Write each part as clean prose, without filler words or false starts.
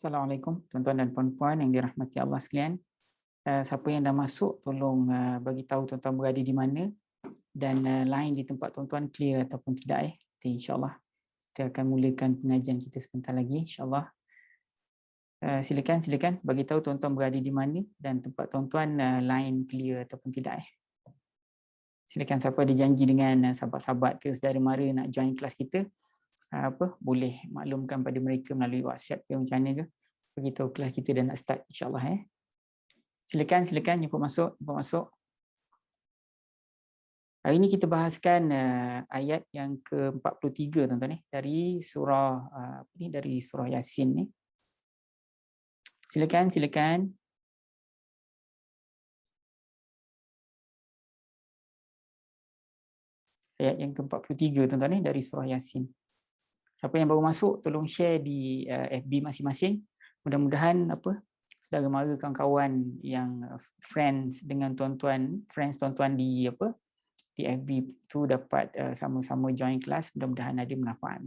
Assalamualaikum tuan-tuan dan puan-puan yang dirahmati Allah sekalian. Siapa yang dah masuk tolong bagi tahu tuan-tuan berada di mana dan line di tempat tuan-tuan clear ataupun tidak Nanti insya-Allah kita akan mulakan pengajian kita sebentar lagi insya-Allah. Silakan bagi tahu tuan-tuan berada di mana dan tempat tuan-tuan line clear ataupun tidak Silakan siapa ada janji dengan sahabat-sahabat ke saudara mara nak join kelas kita, boleh maklumkan pada mereka melalui WhatsApp ke macam mana ke, beritahu kelas kita dah nak start insya-Allah Silakan jumpa masuk. Hari ini kita bahaskan ayat yang ke-43 tuan-tuan dari surah dari surah Yasin ni. Silakan. Ayat yang ke-43 tuan-tuan dari surah Yasin. Siapa yang baru masuk tolong share di FB masing-masing. Mudah-mudahan saudara mara kawan-kawan yang friends tuan-tuan di di FB tu dapat sama-sama join kelas, mudah-mudahan ada manfaat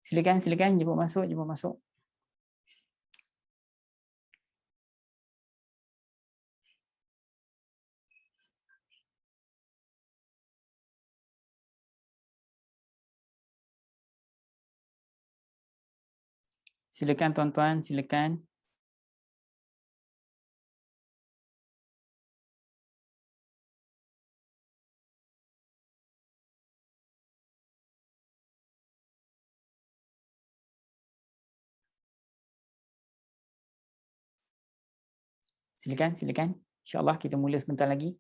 Silakan jumpa masuk. Silakan tuan-tuan, silakan. Silakan. InsyaAllah kita mula sebentar lagi.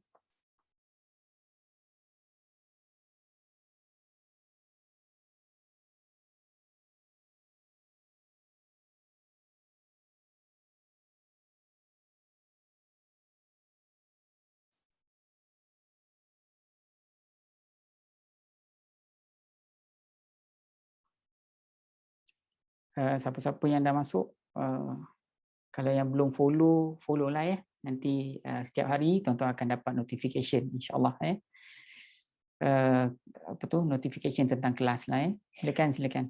Siapa-siapa yang dah masuk, kalau yang belum follow lah Nanti setiap hari tuan-tuan akan dapat notification insya-Allah notification tentang kelas lah Silakan.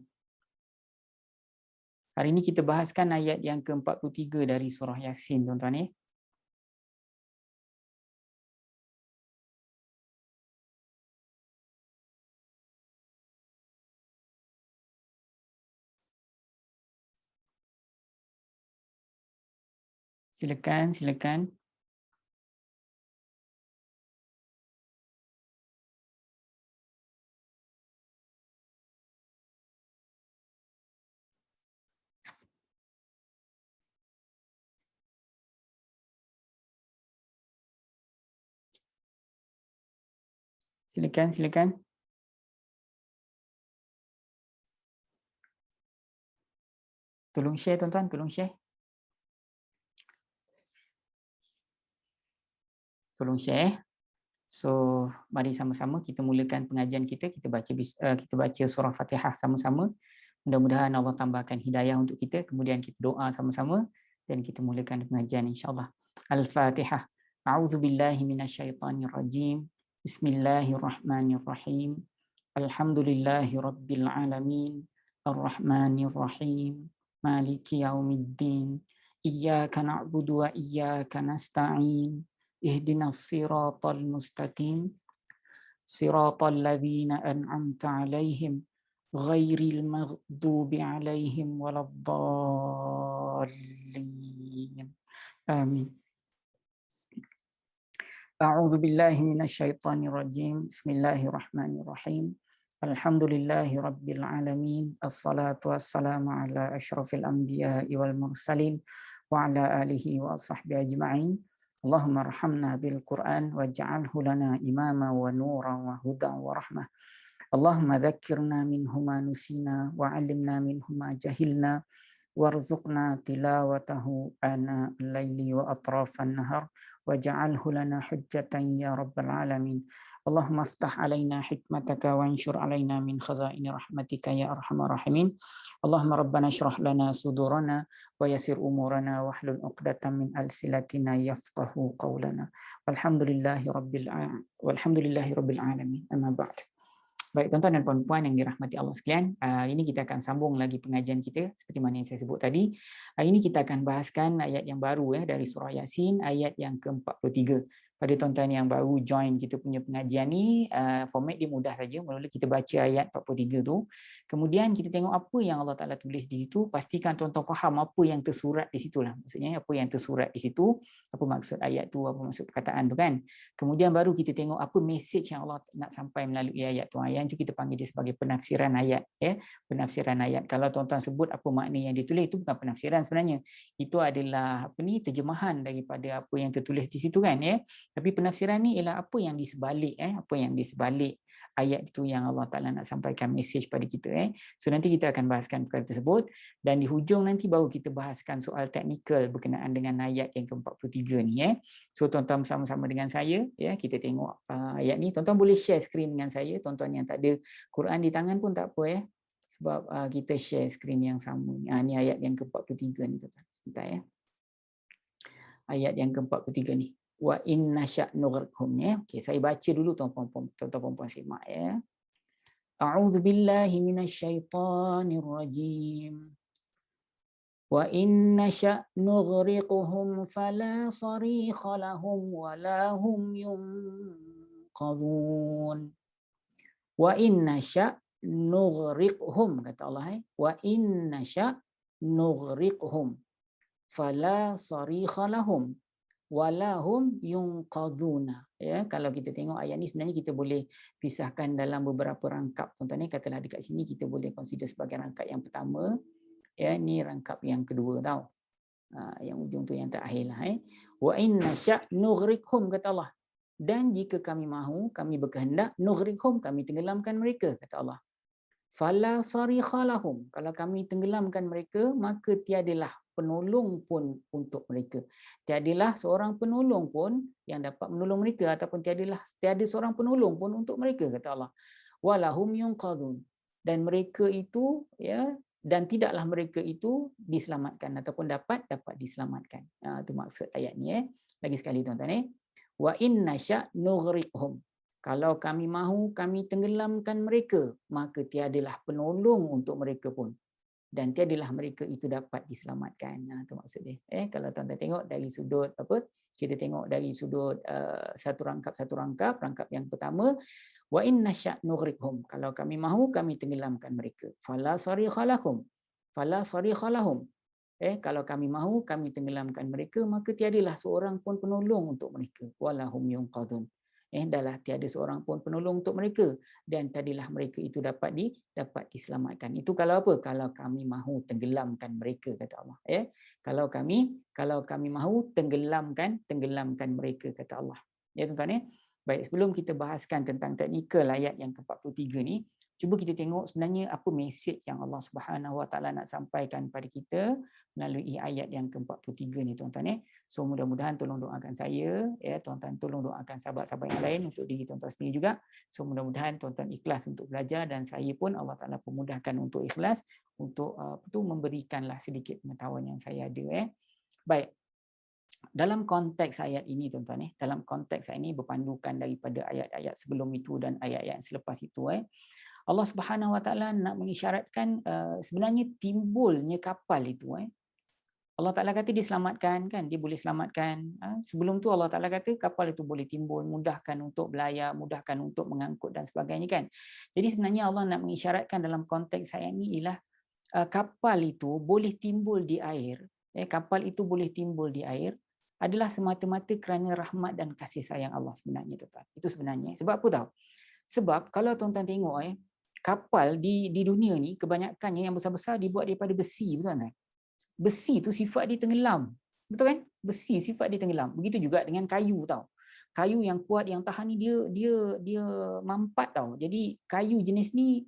Hari ini kita bahaskan ayat yang ke-43 dari surah Yasin tuan-tuan Silakan. Silakan. Tolong share tuan-tuan, tolong share. So, mari sama-sama kita mulakan pengajian kita. Kita baca surah Fatihah sama-sama. Mudah-mudahan Allah tambahkan hidayah untuk kita. Kemudian kita doa sama-sama dan kita mulakan pengajian insya-Allah. Al-Fatihah. A'udzubillahi minasyaitonirrajim. Bismillahirrahmanirrahim. Alhamdulillahi rabbil alamin. Ar-Rahmanir-Rahim. Maliki yaumiddin. Iyyaka na'budu wa iyyaka nasta'in. Ihdinas siratal mustaqim. Siratal ladzina an'amta 'alaihim ghairil maghdubi 'alaihim waladdallin. Amin. A'udzu billahi minasyaitonir rajim. Bismillahirrahmanirrahim. Alhamdulillahi rabbil alamin. Assalatu wassalamu ala asyrafil anbiya'i wal mursalin wa ala alihi wa sahbihi ajma'in. Allahumma arhamna bil Qur'an waj'alhu lana imama wa nuran wa hudan wa rahmah. Allahumma dhakkirna minhu ma nusina wa 'allimna minhu ma jahilna warzuqna tilawatahu ana al-laili wa atrafan nahar waj'alhu lana hujjatan ya rabbal alamin. Allahumma aftah alaina hikmataka wa anshur alaina min khazaini rahmatika ya arhamar rahimin. Allahumma rabbana shrah lana sudurana wa yassir umurana wahlul 'uqdatam min alsilatina yafqahu qawlana. Walhamdulillahi rabbil alamin. Amma ba'd. Baik, tuan-tuan dan puan-puan yang dirahmati Allah sekalian, ini kita akan sambung lagi pengajian kita seperti mana yang saya sebut tadi. Ini kita akan bahaskan ayat yang baru dari surah Yasin, ayat yang ke-43. Pada tuan-tuan yang baru join kita punya pengajian ni, format dia mudah saja. Mula-mula kita baca ayat 43 tu. Kemudian kita tengok apa yang Allah Taala tulis di situ, pastikan tuan-tuan faham apa yang tersurat di situlah. Maksudnya apa yang tersurat di situ, apa maksud ayat tu, apa maksud perkataan tu kan. Kemudian baru kita tengok apa message yang Allah nak sampai melalui ayat tu. Yang itu kita panggil dia sebagai penafsiran ayat, penafsiran ayat. Kalau tuan-tuan sebut apa makna yang ditulis, itu bukan penafsiran sebenarnya. Itu adalah terjemahan daripada apa yang tertulis di situ kan, Tapi penafsiran ni ialah apa yang di sebalik, apa yang di sebalik ayat itu yang Allah Taala nak sampaikan message pada kita. So nanti kita akan bahaskan perkara tersebut, dan di hujung nanti baru kita bahaskan soal teknikal berkenaan dengan ayat yang ke-43 ni. So tuan-tuan bersama-sama dengan saya, kita tengok ayat ni. Tuan-tuan boleh share skrin dengan saya. Tuan-tuan yang tak ada Quran di tangan pun tak apa, sebab kita share skrin yang sama. Ni ayat yang ke-43 ni tuan-tuan. Sebentar ayat yang ke-43 ni. Wa in nasya' nughriqhum, Okey, saya baca dulu tuan-tuan puan-puan simak A'udzu billahi minasyaitonir rajim. Wa in nasya' nughriqhum fala sarikha lahum wa la hum yunqadhun. Wa in nasya' nughriqhum, kata Allah, wa in nasya' nughriqhum fala sarikha lahum walahum yunqadhuna. Kalau kita tengok ayat ni sebenarnya kita boleh pisahkan dalam beberapa rangkap. Tuan-tuan ni katalah dekat sini kita boleh consider sebagai rangkap yang pertama, ni rangkap yang kedua tau. Yang ujung tu yang terakhir lah. Wa inna sya' nughriqhum, kata Allah. Dan jika kami mahu, kami berkehendak, nughriqhum, kami tenggelamkan mereka, kata Allah. Fala sarikha lahum, kalau kami tenggelamkan mereka, maka tiadalah penolong pun untuk mereka. Tiadalah seorang penolong pun yang dapat menolong mereka, ataupun tiada seorang penolong pun untuk mereka, kata Allah. Walahum yunqadhun, dan mereka itu dan tidaklah mereka itu diselamatkan ataupun dapat diselamatkan. Itu maksud ayat ni. Lagi sekali tuan-tuan, wa inna sya' nughriqhum, kalau kami mahu, kami tenggelamkan mereka, maka tiadalah penolong untuk mereka pun, dan tiadalah mereka itu dapat diselamatkan. Itu maksud dia. Kalau tuan-tuan tengok dari sudut kita tengok dari sudut satu rangkap. Rangkap yang pertama, wa inna sya' nughriqhum, kalau kami mahu, kami tenggelamkan mereka. Fala sarikha lahum, kalau kami mahu, kami tenggelamkan mereka, maka tiadalah seorang pun penolong untuk mereka. Walahum yunqadhun, adalah tiada seorang pun penolong untuk mereka, dan tadilah mereka itu dapat diselamatkan. Itu kalau apa? Kalau kami mahu tenggelamkan mereka, kata Allah. Kalau kami mahu tenggelamkan mereka, kata Allah. Tuan-tuan. Baik, sebelum kita bahaskan tentang teknikal ayat yang ke-43 ni, cuba kita tengok sebenarnya apa mesej yang Allah Subhanahu Wa Taala nak sampaikan pada kita melalui ayat yang ke-43 ni, tuan-tuan. So mudah-mudahan tolong doakan saya, tuan-tuan tolong doakan sahabat-sahabat yang lain, untuk diri tuan-tuan sendiri juga. So mudah-mudahan tuan-tuan ikhlas untuk belajar, dan saya pun Allah Taala pemudahkan untuk ikhlas untuk memberikanlah sedikit pengetahuan yang saya ada. Baik. Dalam konteks ayat ini, tuan-tuan, dalam konteks ayat ini berpandukan daripada ayat-ayat sebelum itu dan ayat-ayat yang selepas itu, Allah Subhanahu Wa Taala nak mengisyaratkan sebenarnya timbulnya kapal itu. Allah Ta'ala kata diselamatkan, kan? Dia boleh selamatkan. Sebelum tu Allah Ta'ala kata kapal itu boleh timbul, mudahkan untuk belayar, mudahkan untuk mengangkut dan sebagainya, kan? Jadi sebenarnya Allah nak mengisyaratkan dalam konteks ayat ini ialah kapal itu boleh timbul di air. Kapal itu boleh timbul di air adalah semata-mata kerana rahmat dan kasih sayang Allah sebenarnya, tuan-tuan. Itu sebenarnya. Sebab apa tahu? Sebab kalau tuan-tuan tengok, kapal di dunia ni kebanyakannya yang besar-besar dibuat daripada besi, betul tak? Besi tu sifat dia tenggelam. Betul kan? Besi sifat dia tenggelam. Begitu juga dengan kayu, tau. Kayu yang kuat, yang tahan ni dia mampat, tau. Jadi kayu jenis ni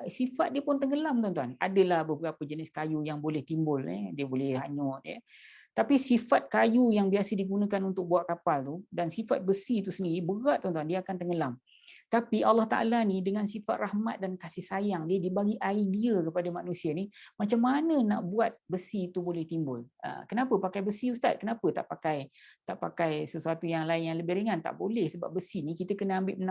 sifat dia pun tenggelam, tuan-tuan. Adalah beberapa jenis kayu yang boleh timbul, dia boleh hanyut, Tapi sifat kayu yang biasa digunakan untuk buat kapal tu dan sifat besi tu sendiri berat tuan-tuan, dia akan tenggelam. Tapi Allah Ta'ala ni dengan sifat rahmat dan kasih sayang dia dibagi idea kepada manusia ni macam mana nak buat besi itu boleh timbul. Kenapa pakai besi Ustaz? Kenapa tak pakai sesuatu yang lain yang lebih ringan? Tak boleh, sebab besi ni kita kena ambil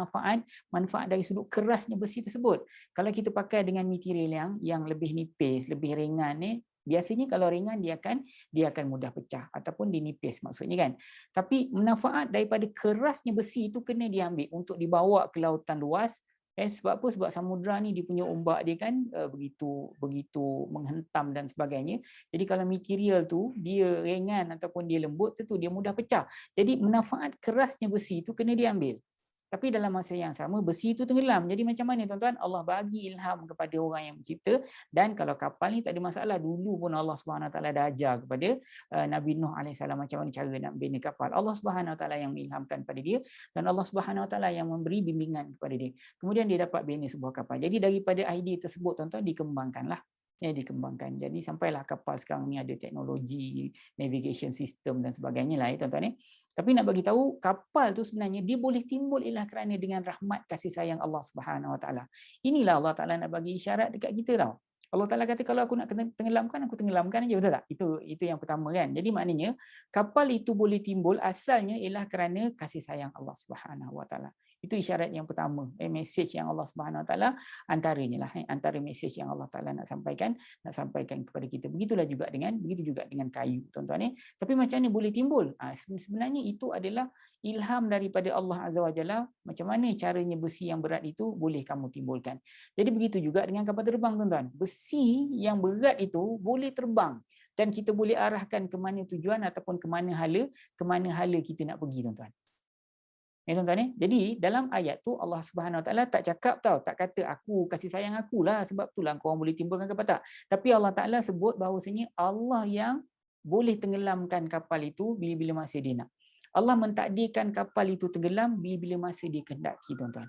manfaat dari sudut kerasnya besi tersebut. Kalau kita pakai dengan material yang lebih nipis, lebih ringan ni, biasanya kalau ringan dia akan mudah pecah ataupun dinipis maksudnya kan. Tapi manfaat daripada kerasnya besi itu kena diambil untuk dibawa ke lautan luas. Sebab apa? Sebab samudra ni dia punya ombak dia kan begitu menghentam dan sebagainya. Jadi kalau material tu dia ringan ataupun dia lembut, tentu dia mudah pecah. Jadi manfaat kerasnya besi itu kena diambil. Tapi dalam masa yang sama besi itu tenggelam. Jadi macam mana tuan-tuan? Allah bagi ilham kepada orang yang mencipta. Dan kalau kapal ni tak ada masalah. Dulu pun Allah SWT dah ajar kepada Nabi Nuh AS macam mana cara nak bina kapal. Allah SWT yang mengilhamkan pada dia. Dan Allah SWT yang memberi bimbingan kepada dia. Kemudian dia dapat bina sebuah kapal. Jadi daripada idea tersebut tuan-tuan dikembangkanlah. Dikembangkan. Jadi sampailah kapal sekarang ni ada teknologi, navigation system dan sebagainya lah tuan-tuan. Tapi nak bagi tahu kapal tu sebenarnya dia boleh timbul ialah kerana dengan rahmat kasih sayang Allah Subhanahu Wa Taala. Inilah Allah Taala nak bagi isyarat dekat kita tau. Allah Taala kata kalau aku nak tenggelamkan, aku tenggelamkan aja, betul tak? Itu yang pertama kan. Jadi maknanya kapal itu boleh timbul asalnya ialah kerana kasih sayang Allah Subhanahu Wa Taala. Itu isyarat yang pertama, message yang Allah Subhanahu Wa Taala antaranya lah, antara message yang Allah Taala nak sampaikan kepada kita. Begitu juga dengan kayu, tuan-tuan. Tapi macam mana boleh timbul? Sebenarnya itu adalah ilham daripada Allah Azza wa Jalla, macam mana caranya besi yang berat itu boleh kamu timbulkan. Jadi begitu juga dengan kapal terbang, tuan-tuan. Besi yang berat itu boleh terbang dan kita boleh arahkan ke mana tujuan ataupun ke mana hala kita nak pergi, tuan-tuan. Tuan-tuan. Jadi dalam ayat tu Allah Subhanahu Wa Taala tak cakap tak kata aku kasih sayang akulah sebab itulah korang boleh timbulkan kapal, tak. Tapi Allah Taala sebut bahawasanya Allah yang boleh tenggelamkan kapal itu bila-bila masa dia nak. Allah mentakdirkan kapal itu tenggelam bila-bila masa dia kehendaki, tuan-tuan.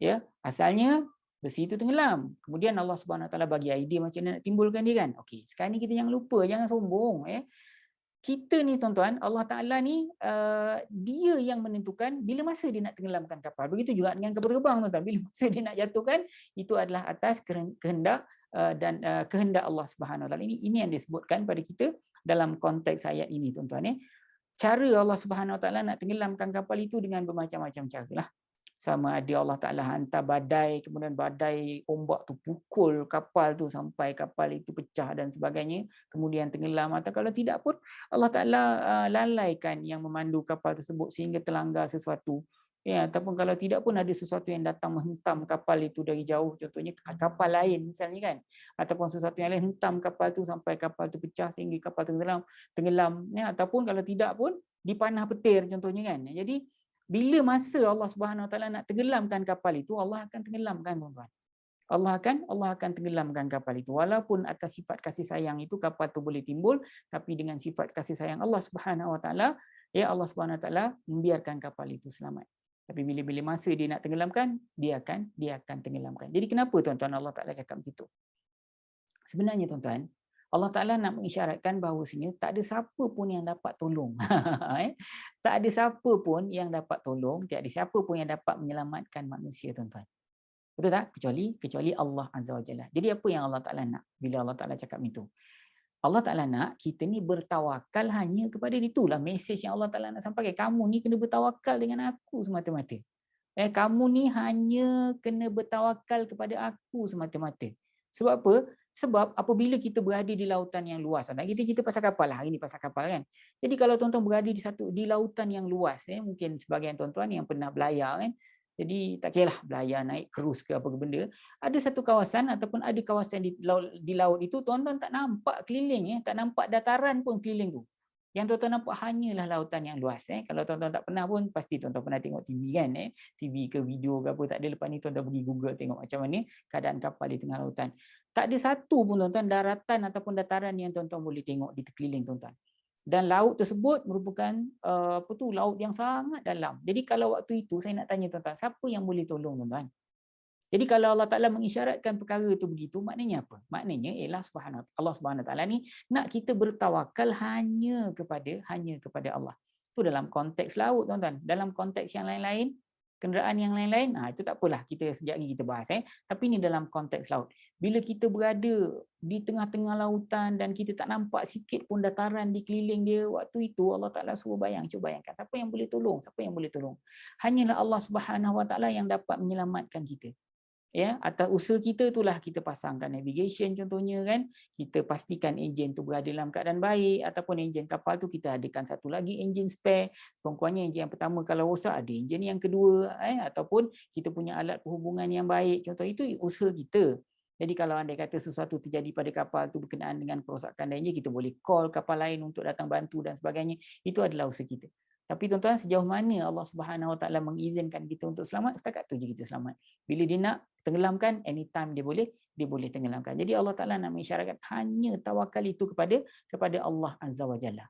Ya, asalnya besi itu tenggelam. Kemudian Allah Subhanahu Wa Taala bagi idea macam mana nak timbulkan dia kan. Okey, sekarang ni kita jangan lupa, jangan sombong Kita ni tuan-tuan, Allah Ta'ala ni dia yang menentukan bila masa dia nak tenggelamkan kapal. Begitu juga dengan kapal terbang, tuan-tuan. Bila masa dia nak jatuhkan, itu adalah atas kehendak dan kehendak Allah Subhanahu Wa Taala. Ini yang disebutkan pada kita dalam konteks ayat ini, tuan-tuan. Cara Allah Subhanahu Wa Taala nak tenggelamkan kapal itu dengan bermacam-macam cara lah. Sama ada Allah Ta'ala hantar badai, kemudian badai ombak tu pukul kapal tu sampai kapal itu pecah dan sebagainya, kemudian tenggelam. Atau kalau tidak pun Allah Ta'ala lalaikan yang memandu kapal tersebut sehingga terlanggar sesuatu. Ataupun kalau tidak pun ada sesuatu yang datang menghentam kapal itu dari jauh, contohnya kapal lain misalnya kan, ataupun sesuatu yang lain hentam kapal tu sampai kapal tu pecah sehingga kapal tu tenggelam. Ataupun kalau tidak pun dipanah petir contohnya kan. Jadi bila masa Allah Subhanahu Wa Taala nak tenggelamkan kapal itu, Allah akan tenggelamkan, tuan-tuan. Allah akan tenggelamkan kapal itu. Walaupun atas sifat kasih sayang itu kapal itu boleh timbul, tapi dengan sifat kasih sayang Allah Subhanahu Wa Taala, Allah Subhanahu Wa Taala membiarkan kapal itu selamat. Tapi bila-bila masa dia nak tenggelamkan, dia akan tenggelamkan. Jadi kenapa tuan-tuan Allah Taala cakap begitu? Sebenarnya tuan-tuan, Allah Ta'ala nak mengisyaratkan bahawasanya tak ada siapa pun yang dapat tolong. Tak ada siapa pun yang dapat tolong, tak ada siapa pun yang dapat menyelamatkan manusia, tuan-tuan. Betul tak? Kecuali Allah Azza wa Jalla. Jadi apa yang Allah Ta'ala nak bila Allah Ta'ala cakap itu? Allah Ta'ala nak kita ni bertawakal hanya kepada dia. Itulah mesej yang Allah Ta'ala nak sampaikan. Kamu ni kena bertawakal dengan aku semata-mata. Kamu ni hanya kena bertawakal kepada aku semata-mata. Sebab apa? Sebab apabila kita berada di lautan yang luas, kita cerita pasal kapal lah, hari ni pasal kapal kan. Jadi kalau tuan-tuan berada di lautan yang luas, mungkin sebagian tuan-tuan yang pernah belayar kan, jadi tak kira lah belayar naik krus ke apa ke benda, ada satu kawasan ataupun ada kawasan di laut itu tuan-tuan tak nampak keliling, tak nampak dataran pun keliling tu. Yang tuan-tuan nampak hanyalah lautan yang luas. Kalau tuan-tuan tak pernah pun, pasti tuan-tuan pernah tengok TV kan. TV ke video ke apa, tak ada. Lepas ni tuan-tuan pergi Google tengok macam mana keadaan kapal di tengah lautan. Tak ada satu pun tuan-tuan daratan ataupun dataran yang tuan-tuan boleh tengok di sekeliling tuan-tuan. Dan laut tersebut merupakan laut yang sangat dalam. Jadi kalau waktu itu saya nak tanya tuan-tuan, siapa yang boleh tolong tuan-tuan? Jadi kalau Allah Taala mengisyaratkan perkara itu begitu, maknanya apa? Maknanya ialah Allah Subhanahu Taala ni nak kita bertawakal hanya kepada Allah. Itu dalam konteks laut, tuan-tuan. Dalam konteks yang lain-lain, kenderaan yang lain-lain, itu tak apalah, kita sekejap lagi kita bahas. Tapi ini dalam konteks laut. Bila kita berada di tengah-tengah lautan dan kita tak nampak sikit pun dataran di keliling dia, waktu itu Allah Taala suruh cuba bayangkan, siapa yang boleh tolong? Siapa yang boleh tolong? Hanyalah Allah Subhanahu Wa Taala yang dapat menyelamatkan kita. Ya, atas usaha kita itulah kita pasangkan navigation contohnya kan, kita pastikan enjin tu berada dalam keadaan baik, ataupun enjin kapal tu kita adakan satu lagi enjin spare, kurang-kurangnya enjin yang pertama kalau rosak ada enjin yang kedua, ataupun kita punya alat perhubungan yang baik, contoh itu usaha kita. Jadi kalau andai kata sesuatu terjadi pada kapal tu berkenaan dengan kerosakan dan enjin, kita boleh call kapal lain untuk datang bantu dan sebagainya, itu adalah usaha kita. Tapi tuan-tuan, sejauh mana Allah Subhanahu Wa Taala mengizinkan kita untuk selamat, setakat tu je kita selamat. Bila dia nak tenggelamkan, anytime dia boleh tenggelamkan. Jadi Allah Taala nak mengisyaratkan hanya tawakal itu kepada Allah Azza wa Jalla.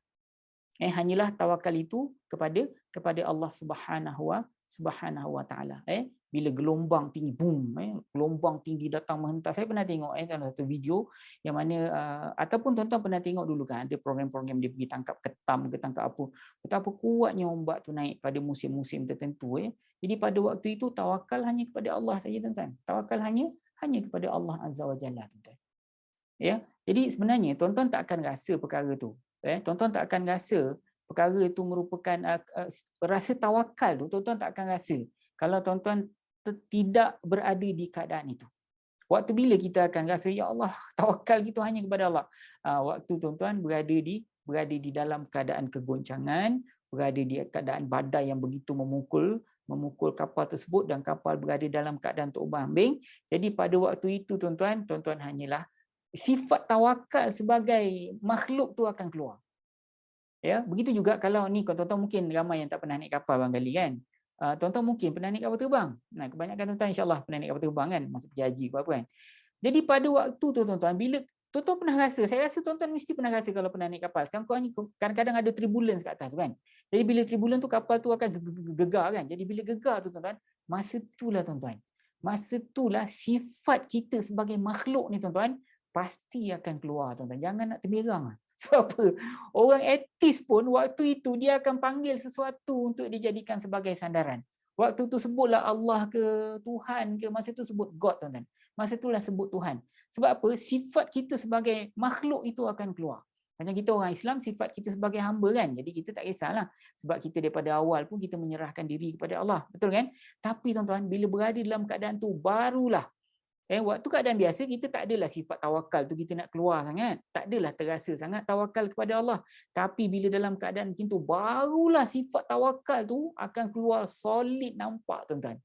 Hanyalah tawakal itu kepada Allah Subhanahu Wa Taala. Bila gelombang tinggi, boom, gelombang tinggi datang menghentas. Saya pernah tengok satu video yang mana ataupun tuan-tuan pernah tengok dulu kan, ada program-program dia pergi tangkap ketam ke tangkap apa. Betapa kuatnya ombak tu naik pada musim-musim tertentu. Jadi pada waktu itu tawakal hanya kepada Allah saja, tuan-tuan. Tawakal hanya kepada Allah Azza wa Jalla, tuan-tuan. Ya. Jadi sebenarnya tuan-tuan tak akan rasa perkara tu. Tuan-tuan tak akan rasa perkara itu merupakan rasa tawakal tu, tuan-tuan tak akan rasa kalau tuan-tuan tidak berada di keadaan itu. Waktu bila kita akan rasa, ya Allah, tawakal kita hanya kepada Allah? Waktu tuan-tuan berada di dalam keadaan kegoncangan, berada di keadaan badai yang begitu memukul kapal tersebut dan kapal berada dalam keadaan terombang-ambing. Jadi pada waktu itu tuan-tuan hanyalah sifat tawakal sebagai makhluk tu akan keluar. Ya, begitu juga kalau ni tuan-tuan mungkin ramai yang tak pernah naik kapal barangkali kan. Tuan-tuan mungkin pernah naik kapal terbang. Nah, kebanyakan tuan-tuan insya-Allah pernah naik kapal terbang kan, masa pergi haji ke apa kan. Jadi pada waktu tu tuan-tuan, bila tuan-tuan pernah rasa, saya rasa tuan-tuan mesti pernah rasa kalau pernah naik kapal. Kadang-kadang ada turbulence kat atas kan. Jadi bila turbulence tu kapal tu akan gegar kan. Jadi bila gegar tu tuan-tuan, masa itulah sifat kita sebagai makhluk ni tuan-tuan pasti akan keluar, tuan-tuan. Jangan nak terberang. Sebab apa? Orang etis pun waktu itu dia akan panggil sesuatu untuk dijadikan sebagai sandaran. Waktu tu sebutlah Allah ke Tuhan ke, masa tu sebut God, tuan-tuan. Masa itulah sebut Tuhan. Sebab apa? Sifat kita sebagai makhluk itu akan keluar. Macam kita orang Islam, sifat kita sebagai hamba kan. Jadi kita tak kisahlah. Sebab kita daripada awal pun kita menyerahkan diri kepada Allah. Betul kan? Tapi tuan-tuan, bila berada dalam keadaan tu, barulah waktu keadaan biasa kita tak adalah sifat tawakal tu kita nak keluar sangat, tak adalah terasa sangat tawakal kepada Allah. Tapi bila dalam keadaan macam tu, barulah sifat tawakal tu akan keluar solid, nampak tuan-tuan.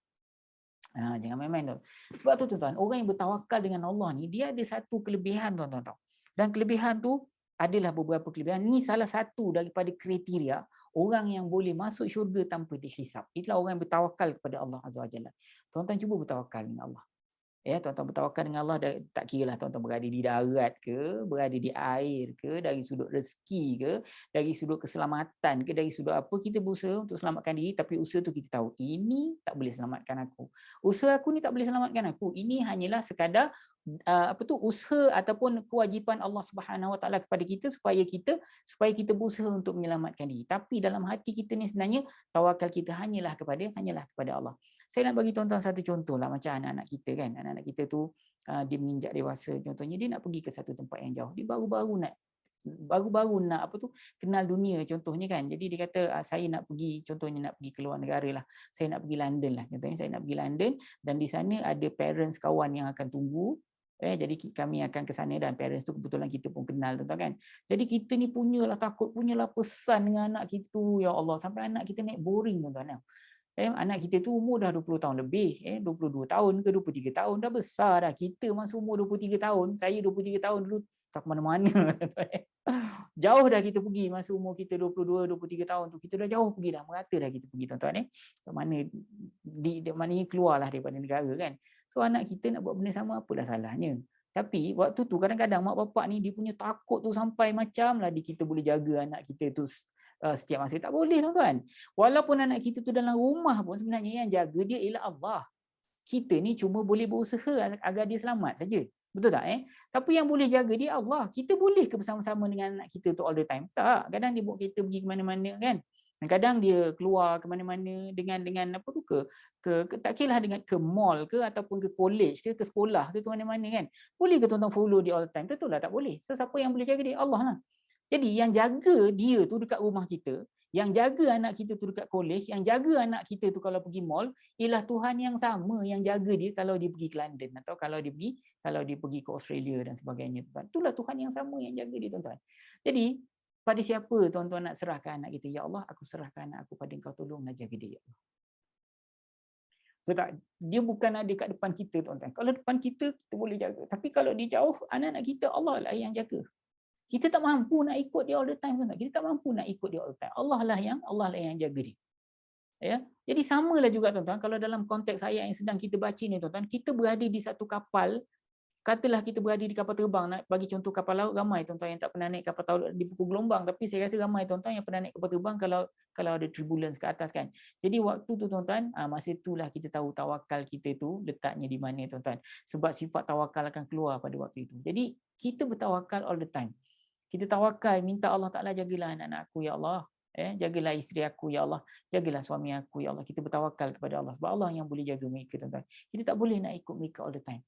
Jangan main-main tu. Sebab tu tuan-tuan, orang yang bertawakal dengan Allah ni dia ada satu kelebihan, tuan-tuan. Dan kelebihan tu adalah beberapa kelebihan. Ini salah satu daripada kriteria orang yang boleh masuk syurga tanpa dihisap. Itulah orang yang bertawakal kepada Allah Azza wa Jalla. Tuan-tuan cuba bertawakal dengan Allah. Tuan-tuan bertawakal dengan Allah, tak kiralah tuan-tuan berada di darat ke, berada di air ke, dari sudut rezeki ke, dari sudut keselamatan ke, dari sudut apa, kita berusaha untuk selamatkan diri, tapi usaha tu kita tahu, ini tak boleh selamatkan aku. Usaha aku ni tak boleh selamatkan aku. Ini hanyalah sekadar usaha ataupun kewajipan Allah Subhanahu Wa Taala kepada kita supaya kita berusaha untuk menyelamatkan diri. Tapi dalam hati kita ni sebenarnya tawakal kita hanyalah kepada Allah. Saya nak bagi tuan-tuan satu contoh lah, macam anak-anak kita kan. Anak-anak kita tu dia menginjak dewasa, contohnya dia nak pergi ke satu tempat yang jauh. Dia baru-baru nak kenal dunia contohnya kan. Jadi dia kata saya nak pergi, contohnya nak pergi ke luar negara lah. Saya nak pergi London lah contohnya, saya nak pergi London dan di sana ada parents kawan yang akan tunggu. Jadi kami akan ke sana dan parents tu kebetulan kita pun kenal, tuan-tuan kan. Jadi kita ni punyalah pesan dengan anak kita tu, ya Allah, sampai anak kita naik boring, tuan-tuan. Anak kita tu umur dah 20 tahun lebih, 22 tahun ke 23 tahun, dah besar dah. Kita masa umur 23 tahun, saya 23 tahun dulu tak ke mana-mana. Jauh dah kita pergi masa umur kita 22, 23 tahun tu. Kita dah jauh pergi dah, merata dah kita pergi, tuan-tuan. Maknanya keluarlah daripada negara kan. So anak kita nak buat benda sama, apalah salahnya. Tapi waktu tu kadang-kadang mak bapak ni dia punya takut tu sampai macam lah kita boleh jaga anak kita tu setiap masa. Tak boleh, tuan-tuan. Walaupun anak kita tu dalam rumah pun sebenarnya yang jaga dia ialah Allah. Kita ni cuma boleh berusaha agar dia selamat saja. Betul tak? Tapi yang boleh jaga dia Allah. Kita boleh ke bersama-sama dengan anak kita tu all the time? Tak. Kadang dia bawa kereta pergi ke mana-mana kan. Kadang dia keluar ke mana-mana dengan apa tu ke tak kira dengan ke mall ke ataupun ke college ke sekolah ke mana-mana kan. Boleh ke tuan-tuan follow dia all the time? Tentulah tak boleh. Siapa yang boleh jaga dia? Allah lah. Jadi yang jaga dia tu dekat rumah kita, yang jaga anak kita tu dekat college, yang jaga anak kita tu kalau pergi mall, ialah Tuhan yang sama yang jaga dia kalau dia pergi ke London atau kalau dia pergi ke Australia dan sebagainya, tuan. Itulah Tuhan yang sama yang jaga dia, tuan-tuan. Jadi pada siapa tuan-tuan nak serahkan anak kita? Ya Allah, aku serahkan anak aku pada Engkau, tolonglah jaga dia, ya Allah. So, tak, dia bukan ada kat depan kita, tuan-tuan. Kalau depan kita boleh jaga, tapi kalau dia jauh, anak-anak kita Allah lah yang jaga. Kita tak mampu nak ikut dia all the time, tuan-tuan. Kita tak mampu nak ikut dia all the time. Allah lah yang jaga dia. Ya. Jadi samalah juga, tuan-tuan, kalau dalam konteks ayat yang sedang kita baca ni, tuan-tuan, kita berada di satu kapal. Katalah kita berada di kapal terbang, nak bagi contoh kapal laut, ramai tuan-tuan yang tak pernah naik kapal laut di pukul gelombang, tapi saya rasa ramai tuan-tuan yang pernah naik kapal terbang kalau ada turbulence ke atas kan. Jadi waktu tu, tuan-tuan, masa itulah kita tahu tawakal kita tu letaknya di mana, tuan-tuan. Sebab sifat tawakal akan keluar pada waktu itu. Jadi kita bertawakal all the time. Kita tawakal, minta Allah Ta'ala, jagalah anak-anak aku ya Allah, jagalah isteri aku ya Allah, jagalah suami aku ya Allah. Kita bertawakal kepada Allah sebab Allah yang boleh jaga mereka, tuan-tuan. Kita tak boleh nak ikut mereka all the time.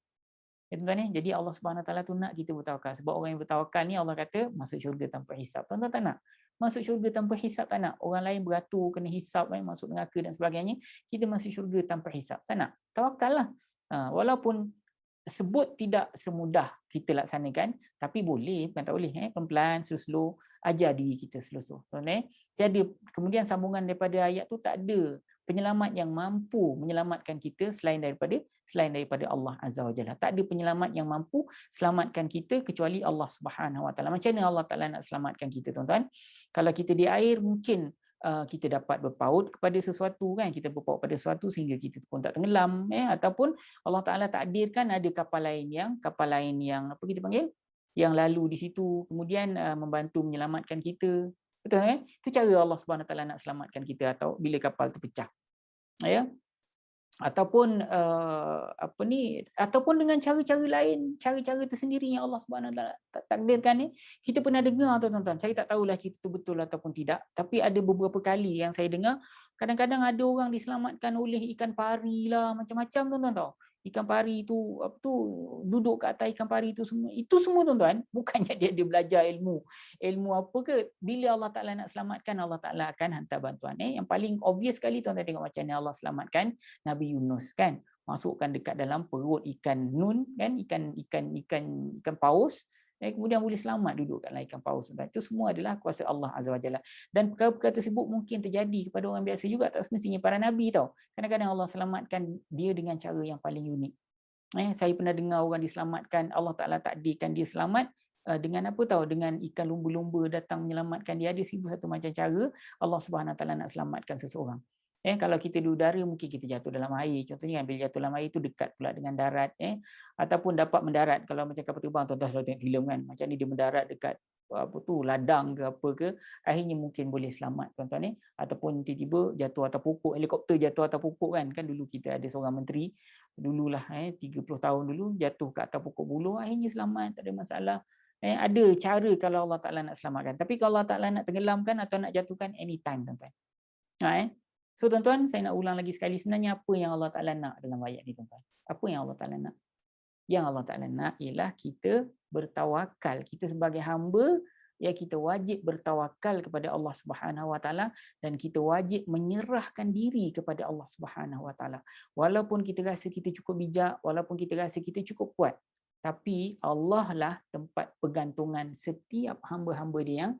Ya, tuan-tuan, jadi Allah Subhanahu Wa Taala tu nak kita bertawakal. Sebab orang yang bertawakal ni Allah kata masuk syurga tanpa hisap. Tuan-tuan tak nak? Masuk syurga tanpa hisap tak nak? Orang lain beratur kena hisap, masuk neraka dan sebagainya. Kita masuk syurga tanpa hisap. Tak nak? Tawakallah. Walaupun sebut tidak semudah kita laksanakan, tapi boleh, bukan tak boleh. Pelan-pelan, slow-slow, ajar diri kita slow-slow. Jadi kemudian sambungan daripada ayat tu, tak ada penyelamat yang mampu menyelamatkan kita selain daripada Allah Azza wa Jalla. Tak ada penyelamat yang mampu selamatkan kita kecuali Allah Subhanahu Wa Taala. Macam mana Allah Taala nak selamatkan kita, tuan-tuan? Kalau kita di air, mungkin kita dapat berpaut kepada sesuatu kan, kita berpaut pada sesuatu sehingga kita pun tak tenggelam, ataupun Allah Taala takdirkan ada kapal lain yang apa kita panggil, yang lalu di situ kemudian membantu menyelamatkan kita. Betul Itu cara Allah Subhanahu Wa Taala nak selamatkan kita atau bila kapal terpecah. Ya. Ataupun ataupun dengan cara-cara lain, cara-cara tersendiri yang Allah Subhanahu Wa Taala takdirkan ni. Kita pernah dengar, tuan-tuan, saya tak tahulah cerita itu betul ataupun tidak, tapi ada beberapa kali yang saya dengar, kadang-kadang ada orang diselamatkan oleh ikan pari lah, macam-macam, tuan-tuan tahu. Ikan pari tu duduk kat atas ikan pari itu semua, tuan-tuan, bukannya dia belajar ilmu apa ke. Bila Allah Taala nak selamatkan, Allah Taala akan hantar bantuan. Yang paling obvious sekali, tuan-tuan, tengok macam mana Allah selamatkan Nabi Yunus kan, masukkan dekat dalam perut ikan nun kan, ikan paus, kemudian boleh selamat duduk kat dalam ikan paus. Itu semua adalah kuasa Allah Azza wa Jalla. Dan perkara-perkara tersebut mungkin terjadi kepada orang biasa juga, tak semestinya para nabi tau. Kadang-kadang Allah selamatkan dia dengan cara yang paling unik. Saya pernah dengar orang diselamatkan, Allah Taala takdirkan dia selamat dengan apa tahu, dengan ikan lumba-lumba datang menyelamatkan dia. Ada 1001 macam cara Allah Subhanahu Wa Taala nak selamatkan seseorang. Kalau kita di udara, mungkin kita jatuh dalam air. Contohnya bila jatuh dalam air itu dekat pula dengan darat, ataupun dapat mendarat. Kalau macam kapal terbang, tuan-tuan selalu tengok filem kan, macam ni dia mendarat dekat ladang ke apa ke, akhirnya mungkin boleh selamat, tuan-tuan. Ataupun tiba-tiba jatuh atas pokok, helikopter jatuh atas pokok kan dulu kita ada seorang menteri dululah 30 tahun dulu, jatuh kat atas pokok buluh, akhirnya selamat, tak ada masalah. Ada cara kalau Allah Ta'ala nak selamatkan. Tapi kalau Allah Ta'ala nak tenggelamkan atau nak jatuhkan, anytime, tuan-tuan. So, tuan-tuan, saya nak ulang lagi sekali, sebenarnya apa yang Allah Ta'ala nak dalam ayat ni, tuan-tuan? Apa yang Allah Ta'ala nak? Yang Allah Ta'ala nak ialah kita bertawakal. Kita sebagai hamba, kita wajib bertawakal kepada Allah Subhanahu Wa Taala, dan kita wajib menyerahkan diri kepada Allah Subhanahu Wa Taala. Walaupun kita rasa kita cukup bijak, walaupun kita rasa kita cukup kuat, tapi Allah lah tempat pergantungan setiap hamba-hamba dia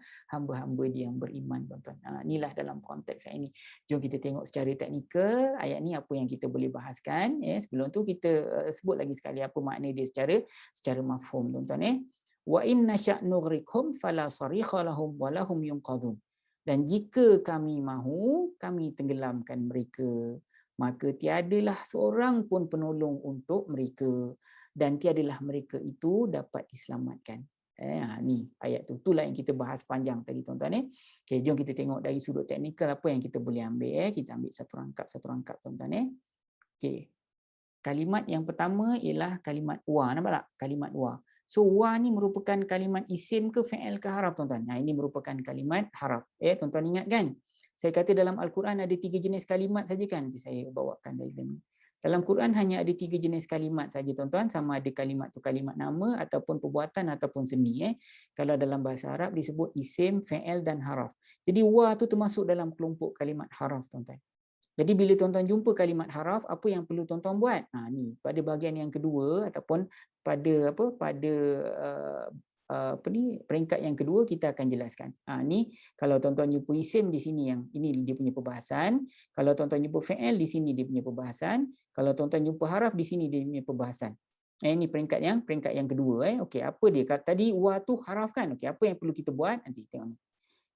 yang beriman, tuan-tuan. Inilah dalam konteks ini. Jom kita tengok secara teknikal ayat ni apa yang kita boleh bahaskan. Sebelum tu kita sebut lagi sekali apa makna dia secara mafhum, tuan-tuan. Wa inna sya'nughrikum fala sarikha lahum wa lahum yunqadhun. Dan jika kami mahu, kami tenggelamkan mereka, maka tiadalah seorang pun penolong untuk mereka, dan tiadalah mereka itu dapat diselamatkan. Ni ayat tu. Itulah yang kita bahas panjang tadi, tuan-tuan. Okay, jom kita tengok dari sudut teknikal apa yang kita boleh ambil. Kita ambil satu rangkap, tuan-tuan. Okay. Kalimat yang pertama ialah kalimat wa. Nampak tak? Kalimat wa. So wa ni merupakan kalimat isim ke fi'il ke haraf tuan-tuan? Nah, ini merupakan kalimat haraf. Tuan-tuan ingat kan? Saya kata dalam Al-Quran ada 3 jenis kalimat saja kan? Nanti saya bawakan diagram ni. Dalam Quran hanya ada 3 jenis kalimat saja tuan-tuan, sama ada kalimat tu kalimat nama ataupun perbuatan ataupun sendi. Kalau dalam bahasa Arab disebut isim, fi'il dan haraf. Jadi wa tu termasuk dalam kelompok kalimat haraf tuan-tuan. Jadi bila tuan-tuan jumpa kalimat haraf, apa yang perlu tuan-tuan buat? Ni pada bahagian yang kedua ataupun pada peringkat yang kedua kita akan jelaskan. Ni kalau tuan-tuan jumpa isim di sini, yang ini dia punya perbahasan. Kalau tuan-tuan jumpa fi'il di sini dia punya perbahasan. Kalau tuan-tuan jumpa haraf di sini dia punya perbahasan. Ini peringkat yang kedua. Okey, apa dia? Tadi wa tu haraf kan? Okey, apa yang perlu kita buat? Nanti tengok ni.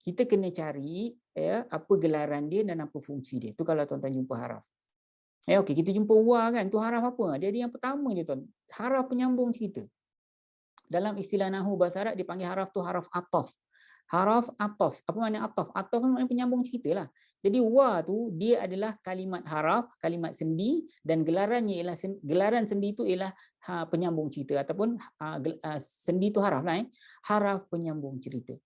Kita kena cari apa gelaran dia dan apa fungsi dia. Tu kalau tuan-tuan jumpa haraf. Okey, kita jumpa wa kan, tu haraf apa? Dia yang pertama dia tuan. Haraf penyambung cerita. Dalam istilah nahwu bahasa Arab dipanggil haraf tu haraf ataf. Haraf ataf. Apa makna ataf? Ataf maknanya penyambung cerita lah. Jadi wa tu dia adalah kalimat haraf, kalimat sendi, dan gelarannya ialah gelaran sendi itu ialah penyambung cerita ataupun sendi tu haraf lah. Haraf penyambung cerita.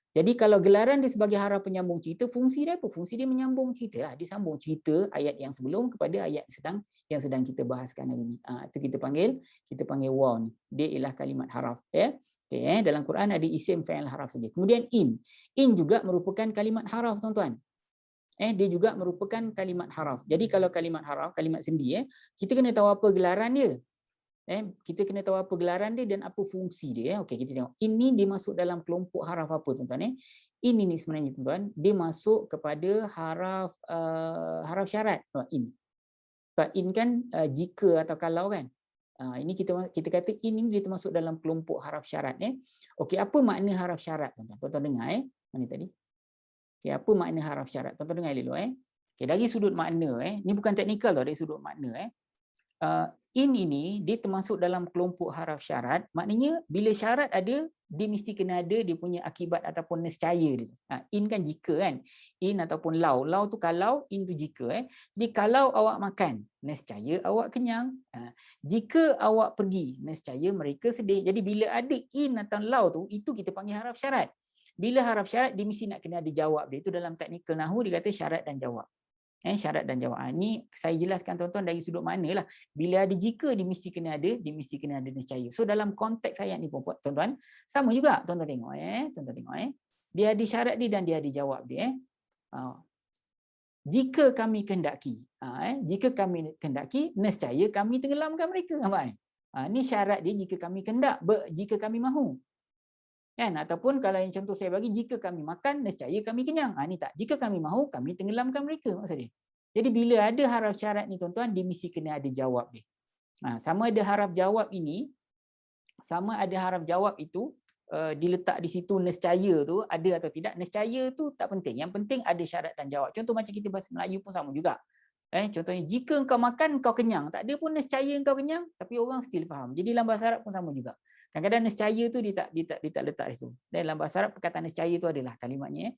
Jadi kalau gelaran dia sebagai haraf penyambung cerita, fungsi dia apa? Fungsi dia menyambung cerita lah. Dia sambung cerita ayat yang sebelum kepada ayat yang sedang kita bahaskan hari ini. Itu kita panggil waw ni. Dia ialah kalimat haraf. Okay, dalam Quran ada isim, fi'il, haraf saja. Kemudian in. In juga merupakan kalimat haraf tuan-tuan. Dia juga merupakan kalimat haraf. Jadi kalau kalimat haraf, kalimat sendi, kita kena tahu apa gelaran dia. Kita kena tahu apa gelaran dia dan apa fungsi dia. Okey, kita tengok. Ini dia masuk dalam kelompok haraf apa tuan-tuan? Ini ni sebenarnya tuan-tuan, dia masuk kepada haraf syarat. In. In kan jika atau kalau kan. Ini kita kata ini dia termasuk dalam kelompok haraf syarat. Okey, apa makna haraf syarat tuan-tuan? Tuan-tuan dengar mana tadi? Okey, apa makna haraf syarat? Tuan-tuan dengar dulu Okey, dari sudut makna ni bukan teknikal tau, dari sudut makna in ini dia termasuk dalam kelompok haraf syarat. Maknanya bila syarat ada, dia mesti kena ada dia punya akibat ataupun nescaya dia. In kan jika kan. In ataupun lau. Lau tu kalau, in tu jika. Jadi kalau awak makan, nescaya awak kenyang. Jika awak pergi, nescaya mereka sedih. Jadi bila ada in atau lau tu, itu kita panggil haraf syarat. Bila haraf syarat, dia mesti nak kena ada jawab dia. Itu dalam teknikal nahwu dia kata syarat dan jawab. Syarat dan jawab. Ini saya jelaskan tuan-tuan dari sudut mana lah. Bila ada jika, dia mesti kena ada nescaya. So dalam konteks ayat ni tuan-tuan, sama juga. Tuan-tuan tengok Dia ada syarat dia dan dia ada jawab dia. Jika kami kendaki. Jika kami kendaki, nescaya kami tenggelamkan mereka. Nampak? Ini syarat dia jika kami kendak, jika kami mahu. Kan? Ataupun kalau yang contoh saya bagi, jika kami makan, nescaya kami kenyang. Ni tak. Jika kami mahu, kami tenggelamkan mereka. Maksud dia. Jadi bila ada haraf syarat ni tuan-tuan, dia mesti kena ada jawab dia. Sama ada haraf jawab ini, sama ada haraf jawab itu diletak di situ nescaya tu ada atau tidak. Nescaya tu tak penting. Yang penting ada syarat dan jawab. Contoh macam kita bahasa Melayu pun sama juga. Contohnya, jika engkau makan, engkau kenyang. Tak ada pun nescaya engkau kenyang, tapi orang still faham. Jadi dalam bahasa Arab pun sama juga. Kadang-kadang nescaya tu dia tak letak di situ. Dalam bahasa Arab perkataan nescaya tu adalah kalimatnya.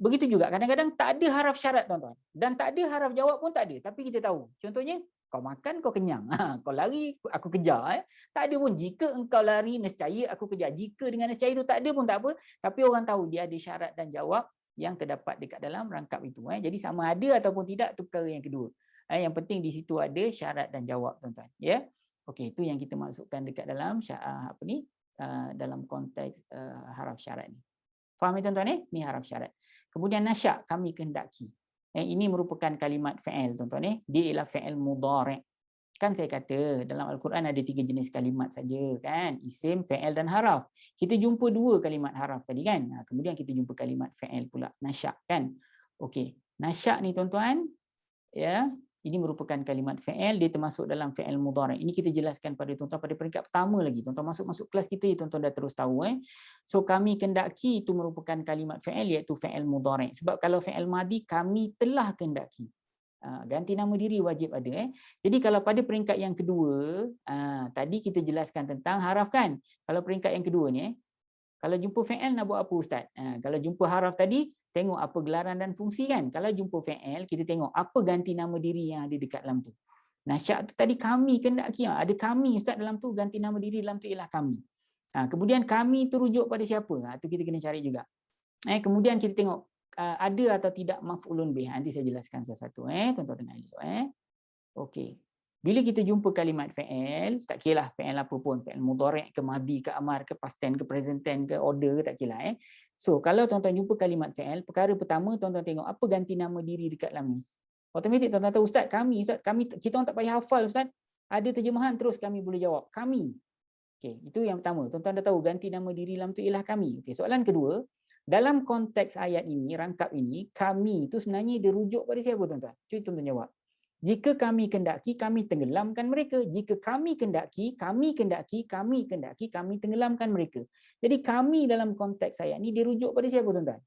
Begitu juga kadang-kadang tak ada haraf syarat tuan-tuan. Dan tak ada haraf jawab pun tak ada. Tapi kita tahu. Contohnya, kau makan, kau kenyang. Kau lari, aku kejar. Tak ada pun. Jika engkau lari, nescaya aku kejar. Jika dengan nescaya itu tak ada pun tak apa. Tapi orang tahu dia ada syarat dan jawab yang terdapat dekat dalam rangkap itu. Jadi sama ada ataupun tidak, itu perkara yang kedua. Yang penting di situ ada syarat dan jawab tuan-tuan. Ya. Okey, itu yang kita masukkan dekat dalam dalam konteks haraf syarat ni. Faham ya tuan-tuan Ni haraf syarat. Kemudian nasya, kami kehendaki. Ini merupakan kalimat fi'il tuan-tuan Dia ialah fi'il mudhari'. Kan saya kata dalam Al-Quran ada 3 jenis kalimat saja kan, isim, fi'il dan haraf. Kita jumpa 2 kalimat haraf tadi kan. Kemudian kita jumpa kalimat fi'il pula, nasya kan. Okey, nasya ni tuan-tuan ini merupakan kalimat fi'il, dia termasuk dalam fi'il mudhari'. Ini kita jelaskan pada tuan-tuan pada peringkat pertama lagi. Tuan-tuan masuk kelas kita, tuan-tuan dah terus tahu. So kami kendaki itu merupakan kalimat fi'il, iaitu fi'il mudhari'. Sebab kalau fi'il madi, kami telah kendaki. Ganti nama diri wajib ada. Jadi kalau pada peringkat yang kedua, tadi kita jelaskan tentang haraf kan. Kalau peringkat yang kedua ni, kalau jumpa fi'il nak buat apa Ustaz? Kalau jumpa haraf tadi, tengok apa gelaran dan fungsi kan. Kalau jumpa fi'il, kita tengok apa ganti nama diri yang ada dekat dalam tu. Nasya tu tadi kami kendaki. Ada kami Ustaz dalam tu, ganti nama diri dalam tu ialah kami. Kemudian kami tu rujuk pada siapa? Tu kita kena cari juga. Kemudian kita tengok ada atau tidak maf'ulun bih. Nanti saya jelaskan satu-satu. Tuan-tuan dengar dulu. Okey. Bila kita jumpa kalimat fa'il, tak kiralah fa'il apa pun, fa'il mudhari' ke madhi ke amar ke past tense ke present tense ke order ke, tak kiralah. So kalau tuan-tuan jumpa kalimat fa'il, perkara pertama tuan-tuan tengok apa ganti nama diri dekat dalam ni. Automatik tuan-tuan tahu, Ustaz, kami, kita orang tak payah hafal, Ustaz. Ada terjemahan terus kami boleh jawab. Kami. Okey, itu yang pertama. Tuan-tuan dah tahu ganti nama diri dalam tu ialah kami. Okey, soalan kedua, dalam konteks ayat ini, rangkap ini, kami itu sebenarnya dirujuk pada siapa, tuan-tuan? Cuba tuan-tuan jawab. Jika kami kendaki, kami tenggelamkan mereka. Jika kami kendaki, kami tenggelamkan mereka. Jadi kami dalam konteks ayat ini dirujuk pada siapa, tuan-tuan?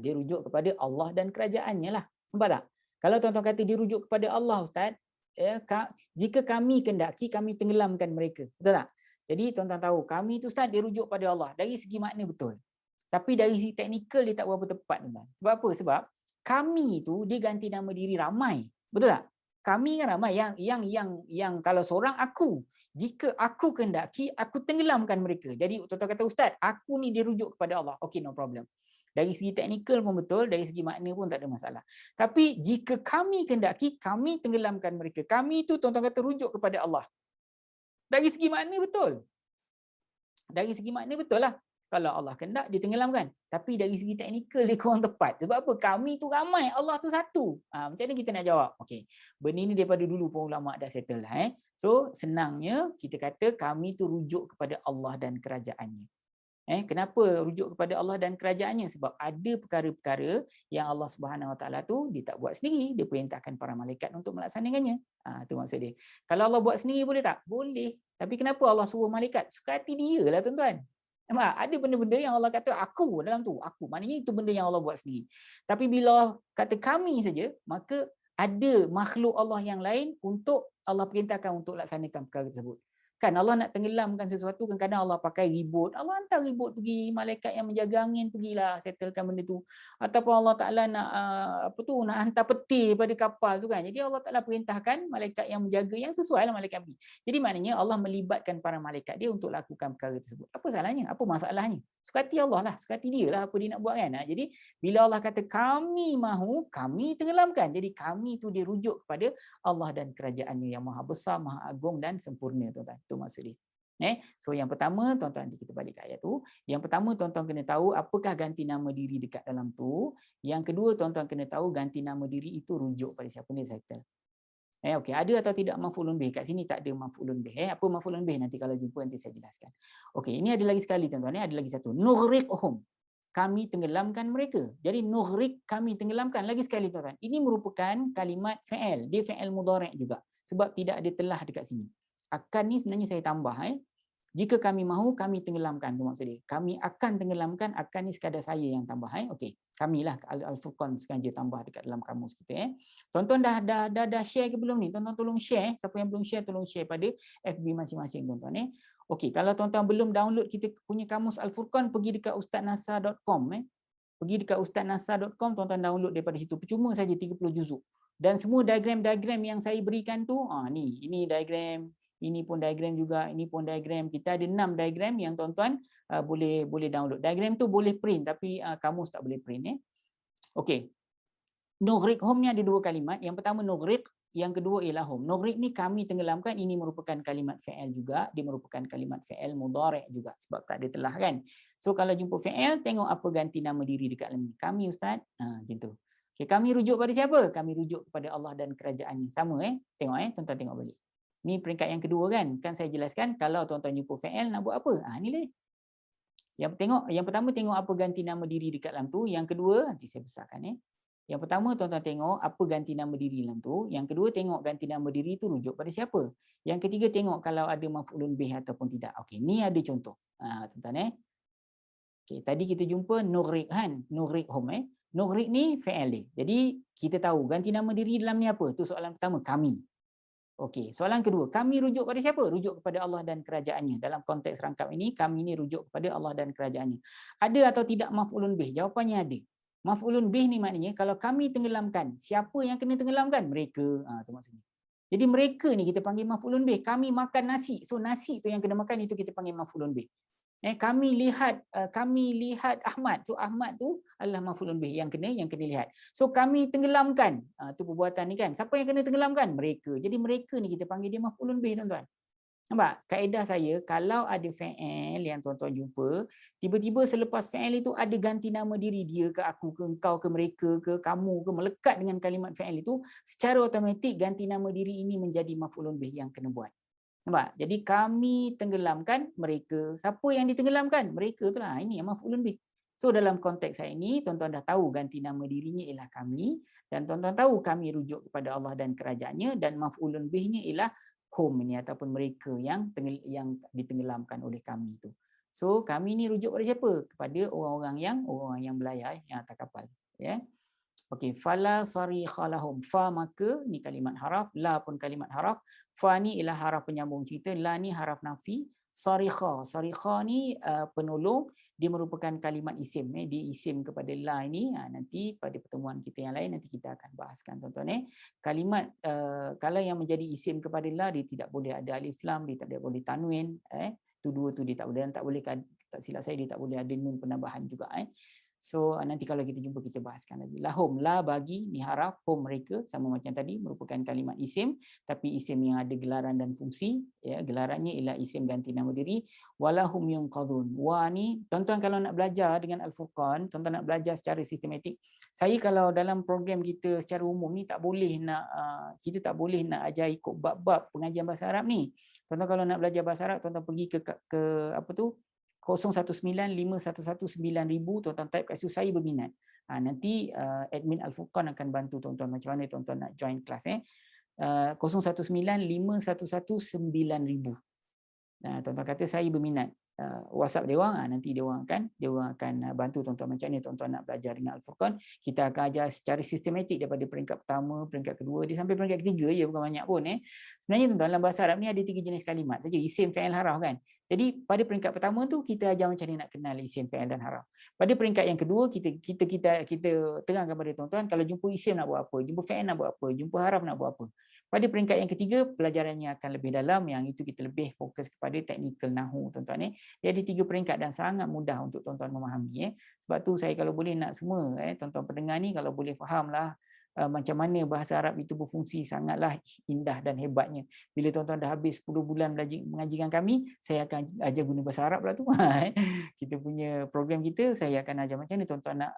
Dia rujuk kepada Allah dan kerajaannya lah. Nampak tak? Kalau tuan-tuan kata dirujuk kepada Allah, Ustaz, jika kami kendaki, kami tenggelamkan mereka. Betul tak? Jadi tuan-tuan tahu, kami itu, Ustaz, dirujuk pada Allah. Dari segi makna betul. Tapi dari segi teknikal dia tak berapa tepat, tuan-tuan. Sebab apa? Sebab kami itu dia ganti nama diri ramai. Betul tak? Kami kan ramai, yang kalau seorang aku, jika aku kendaki, aku tenggelamkan mereka. Jadi tuan-tuan kata, Ustaz, aku ni dirujuk kepada Allah. Okay, no problem. Dari segi teknikal pun betul, dari segi makna pun tak ada masalah. Tapi jika kami kendaki, kami tenggelamkan mereka. Kami itu tuan-tuan kata rujuk kepada Allah. Dari segi makna betul. Dari segi makna betul lah. Kalau Allah kendak, dia tenggelamkan. Tapi dari segi teknikal, dia kurang tepat. Sebab apa? Kami tu ramai, Allah tu satu. Macam mana kita nak jawab? Okey. Benda ni daripada dulu pun ulama' dah settle lah. So, senangnya kita kata kami tu rujuk kepada Allah dan kerajaannya. Kenapa rujuk kepada Allah dan kerajaannya? Sebab ada perkara-perkara yang Allah Subhanahu Wa Taala tu dia tak buat sendiri, dia perintahkan para malaikat untuk melaksanakannya. Itu maksud dia. Kalau Allah buat sendiri boleh tak? Boleh. Tapi kenapa Allah suruh malaikat? Suka hati dia lah, tuan-tuan. Nampak? Ada benda-benda yang Allah kata aku dalam tu, aku. Maknanya itu benda yang Allah buat sendiri. Tapi bila kata kami saja, maka ada makhluk Allah yang lain untuk Allah perintahkan untuk laksanakan perkara tersebut. Kan Allah nak tenggelamkan sesuatu, kadang-kadang Allah pakai ribut. Allah hantar ribut pergi, malaikat yang menjaga angin pergilah settlekan benda tu. Ataupun Allah Taala nak nak hantar peti pada kapal tu kan. Jadi Allah Taala perintahkan malaikat yang menjaga yang sesuai lah malaikat pergi. Jadi maknanya Allah melibatkan para malaikat dia untuk lakukan perkara tersebut. Apa salahnya? Apa masalahnya? Suka hati Allah lah, suka hati dia lah apa dia nak buat kan. Jadi bila Allah kata kami mahu, kami tenggelamkan. Jadi kami tu dia rujuk kepada Allah dan kerajaannya yang maha besar, maha agung dan sempurna, tuan-tuan. Itu maksud dia. So yang pertama, tuan-tuan, nanti kita balik ke ayat tu. Yang pertama, tuan-tuan kena tahu apakah ganti nama diri dekat dalam tu. Yang kedua, tuan-tuan kena tahu ganti nama diri itu rujuk pada siapa ni settle. Okey, ada atau tidak maf'ulun bih? Kat sini tak ada maf'ulun bih. Apa maf'ulun bih? Nanti kalau jumpa nanti saya jelaskan. Okey, ini ada lagi sekali, tuan-tuan. Ada lagi satu. Nughriqhum. Kami tenggelamkan mereka. Jadi nughriq, kami tenggelamkan. Lagi sekali, tuan-tuan. Ini merupakan kalimat fa'il. Dia fa'il mudhari' juga. Sebab tidak ada telah dekat sini. Akan ni sebenarnya saya tambah. Jika kami mahu, kami tenggelamkan. Itu maksud dia. Kami akan tenggelamkan. Akan ni sekadar saya yang tambah. Okey. Kamilah Al-Furqan sengaja tambah dekat dalam kamus kita. Tuan-tuan dah share ke belum ni? Tuan-tuan tolong share. Siapa yang belum share, tolong share pada FB masing-masing, tuan-tuan. Okey, kalau tuan-tuan belum download kita punya kamus Al-Furqan, pergi dekat ustaznasar.com. Pergi dekat ustaznasar.com, tuan-tuan download daripada situ. Percuma saja 30 juzuk. Dan semua diagram-diagram yang saya berikan tu, ini diagram, ini pun diagram juga, ini pun diagram. Kita ada 6 diagram yang tuan-tuan boleh download. Diagram tu boleh print, tapi kamus tak boleh print. Okey. Nughriqhum ni ada 2 kalimat. Yang pertama nughriq, yang kedua ialah hum. Nughriq ni kami tenggelamkan, ini merupakan kalimat fa'il juga, dia merupakan kalimat fa'il mudhari' juga sebab tak ada telah kan. So kalau jumpa fa'il, tengok apa ganti nama diri dekat dalam ni. Kami, Ustaz, macam tu. Okay, kami rujuk pada siapa? Kami rujuk kepada Allah dan kerajaannya. Sama tengok tuan-tuan tengok balik. Ni peringkat yang kedua kan. Kan saya jelaskan kalau tuan-tuan jumpa fa'il nak buat apa? Ni lah. Yang pertama tengok apa ganti nama diri dekat dalam tu. Yang kedua, nanti saya besarkan Yang pertama tuan-tuan tengok apa ganti nama diri dalam tu. Yang kedua tengok ganti nama diri tu rujuk pada siapa. Yang ketiga tengok kalau ada maf'ulun bih ataupun tidak. Okey, ni ada contoh. Tuan-tuan Okey, tadi kita jumpa nughriq nughriqhum Nughriq ni fa'il dia. Jadi kita tahu ganti nama diri dalam ni apa? Tu soalan pertama, kami. Okey, soalan kedua, kami rujuk pada siapa? Rujuk kepada Allah dan kerajaannya. Dalam konteks rangkap ini, kami ni rujuk kepada Allah dan kerajaannya. Ada atau tidak maf'ulun bih? Jawapannya ada. Maf'ulun bih ni maknanya kalau kami tenggelamkan, siapa yang kena tenggelamkan? Mereka. Itu maksudnya. Jadi mereka ni kita panggil maf'ulun bih. Kami makan nasi. So nasi tu yang kena makan itu kita panggil maf'ulun bih. Kami lihat Ahmad. So Ahmad tu adalah maf'ulun bih yang kena lihat. So kami tenggelamkan. Tu perbuatan ni kan. Siapa yang kena tenggelamkan? Mereka. Jadi mereka ni kita panggil dia maf'ulun bih, tuan-tuan. Nampak? Kaedah saya, kalau ada fi'il yang tuan-tuan jumpa, tiba-tiba selepas fi'il itu ada ganti nama diri, dia ke aku ke engkau ke mereka ke kamu ke, melekat dengan kalimat fi'il itu, secara automatik ganti nama diri ini menjadi maf'ulun bih yang kena buat. Nampak? Jadi kami tenggelamkan mereka. Siapa yang ditenggelamkan? Mereka tu lah. Ini yang maf'ulun bih. So dalam konteks saya ini, tuan-tuan dah tahu ganti nama dirinya ialah kami, dan tuan-tuan tahu kami rujuk kepada Allah dan kerajaannya, dan maf'ulun bihnya ialah hum ini ataupun mereka yang ditenggelamkan oleh kami itu. So kami ni rujuk pada siapa? Kepada orang-orang yang berlayar yang atas kapal. Ya. Okey, fala sarikha lahum. Fa maka ni kalimat haraf, la pun kalimat haraf. Fa ni ialah haraf penyambung cerita, la ni haraf nafi. Sarikha ni penolong, dia merupakan kalimat isim. Dia isim kepada la ini. Nanti pada pertemuan kita yang lain nanti kita akan bahaskan, tuan-tuan. Kalimat kalau yang menjadi isim kepada la, dia tidak boleh ada alif lam, dia tidak boleh tanwin. Tu dua tu dia tak boleh, dan tak boleh, tak silap saya, dia tak boleh ada nun penambahan juga. So nanti kalau kita jumpa kita bahaskan lagi. Lahum, la bagi, ni haraf, hum mereka, sama macam tadi, merupakan kalimat isim, tapi isim yang ada gelaran dan fungsi. Ya, gelarannya ialah isim ganti nama diri. Walahum yunqadhun. Wa ni, tuan-tuan kalau nak belajar dengan Al-Furqan, tuan-tuan nak belajar secara sistematik. Saya kalau dalam program kita secara umum ni tak boleh nak kita tak boleh nak ajar ikut bab-bab pengajian bahasa Arab ni. Tuan-tuan kalau nak belajar bahasa Arab, tuan-tuan pergi ke apa tu? 0195119000, tuan-tuan type kat situ saya berminat. Nanti admin Al-Furqan akan bantu tuan-tuan macam mana tuan-tuan nak join kelas. 0195119000. Tuan-tuan kata saya berminat, WhatsApp dia orang, nanti dia orang akan bantu tuan-tuan macam ni tuan-tuan nak belajar dengan Al-Furqan. Kita akan ajar secara sistematik daripada peringkat pertama, peringkat kedua, dia sampai peringkat ketiga je, bukan banyak pun. Sebenarnya tuan-tuan dalam bahasa Arab ni ada 3 jenis kalimat saja, isim, fi'il, haraf kan. Jadi pada peringkat pertama tu kita ajar macam mana nak kenal isim, fi'il dan haraf. Pada peringkat yang kedua kita terangkan kepada tuan-tuan kalau jumpa isim nak buat apa, jumpa fi'il nak buat apa, jumpa haraf nak buat apa. Pada peringkat yang ketiga, pelajarannya akan lebih dalam, yang itu kita lebih fokus kepada technical nahu, tuan-tuan. Dia ada 3 peringkat dan sangat mudah untuk tuan-tuan memahami. Sebab tu saya kalau boleh nak semua, tuan-tuan pendengar ni kalau boleh fahamlah macam mana bahasa Arab itu berfungsi, sangatlah indah dan hebatnya. Bila tuan-tuan dah habis 10 bulan belajar mengaji dengan kami, saya akan ajar guna bahasa Arab lah tu. Kita punya program kita, saya akan ajar macam mana tuan-tuan nak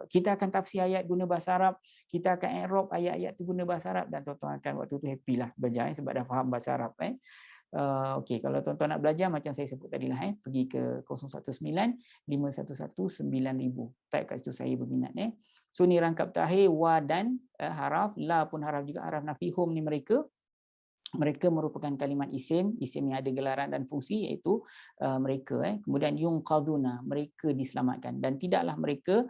kita akan tafsir ayat guna bahasa Arab, kita akan i'rab ayat-ayat tu guna bahasa Arab, dan tuan-tuan akan waktu tu happy lah belajar sebab dah faham bahasa Arab. Okey, kalau tuan-tuan nak belajar macam saya sebut tadi lah, pergi ke 0195119000. Type kat situ saya berminat. So ni rangkap terakhir, wa dan haraf, la pun haraf juga, haraf nafi, hum ni mereka merupakan kalimat isim yang ada gelaran dan fungsi, iaitu mereka. Kemudian yunqaduna, mereka diselamatkan, dan tidaklah mereka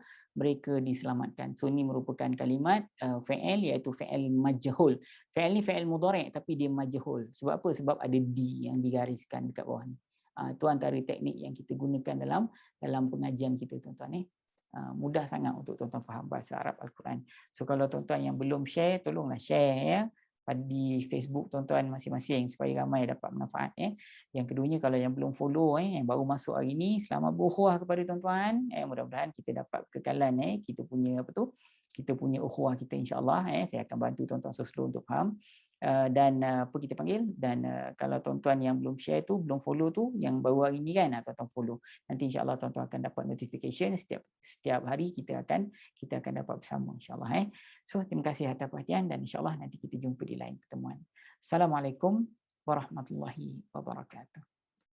diselamatkan. So ini merupakan kalimat fi'il, iaitu fi'il majhul. Fi'il ni fi'il mudhari' tapi dia majhul. Sebab apa? Sebab ada di yang digariskan dekat bawah ni. Itu antara teknik yang kita gunakan dalam pengajian kita, tuan-tuan. Mudah sangat untuk tuan-tuan faham bahasa Arab Al-Quran. So kalau tuan-tuan yang belum share, tolonglah share di Facebook tuan-tuan masing-masing supaya ramai dapat manfaat. Yang keduanya, kalau yang belum follow, yang baru masuk hari ini, selamat berukhuwah kepada tuan-tuan. Mudah-mudahan kita dapat kekekalan kita punya ukhuwah kita, insya-Allah. Saya akan bantu tuan-tuan slow untuk faham. Dan apa kita panggil, dan kalau tuan-tuan yang belum share tu, belum follow tu, yang baru hari ni kan, tuan-tuan follow. Nanti insya-Allah tuan-tuan akan dapat notification setiap hari kita akan dapat bersama, insya-Allah. So terima kasih atas perhatian, dan insya-Allah nanti kita jumpa di lain pertemuan. Assalamualaikum warahmatullahi wabarakatuh.